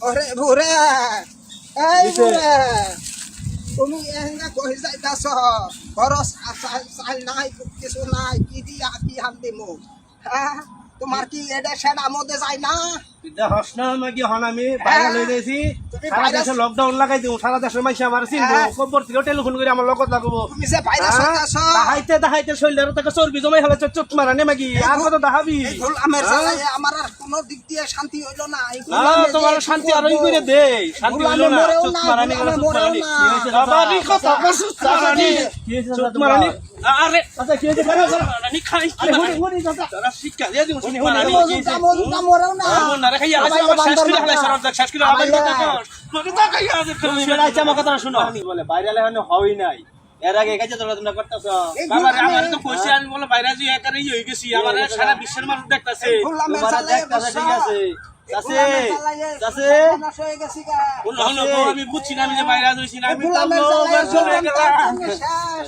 ওরে বুড়ে এই বুড়ে তুমি এঙ্গা কই যাইতাছ খরচ চাল নাই কিছু নাই কি দিয়া কি হাম দিমু হ্যাঁ তোমার কি এটা সেটা মধ্যে যায় না হস না নাকি হন আমি বাইরে লই যাইছি সারা দেশে লকডাউন লাগাই দিও সারা দেশের মাইসে আমার চিনবো খবর থেকে টেলিফোন করে আমার লগত লাগবো তুমি যে ভাইরাস হইতাছ দাহাইতে দাহাইতে শরীরের থেকে চর্বি জমাই হলে চোট মারা নে মাগি আর কত দাহাবি আমার জ্বালায় আমার আর কোনো দিক দিয়ে শান্তি হইল না তোমার শান্তি আরই করে দে শান্তি হইল না চোট মারানি গেল চোট মারানি কি হইছে বাবানি কথা কসুস মারানি কি হইছে চোট মারানি আরে আচ্ছা কি হইছে মারানি খাইছ আরে হনি কথা তারা শিক্ষা দিয়ে দিও শুনি মারানি কি হইছে মরেও না না রে খাইয়া আছে আমার শেষ করে হলাই সরদ শেষ করে আবার মনে তো খাইয়া আছে তুমি শুনাইছ আমার কথা শুনো আমি বলে বাইরে লাগানো হই নাই এর আগে কাজে তোমরা করতেছ বাবা রে আমার তো কইছি আমি বলে বাইরে যাই একারই হই গেছি আমার সারা বিশ্বের মানুষ দেখতাছে তোমার দেখতাছে ঠিক আছে চাচি চাচি আমি বুঝছি না আমি যে বাইরে যাইছি না আমি তো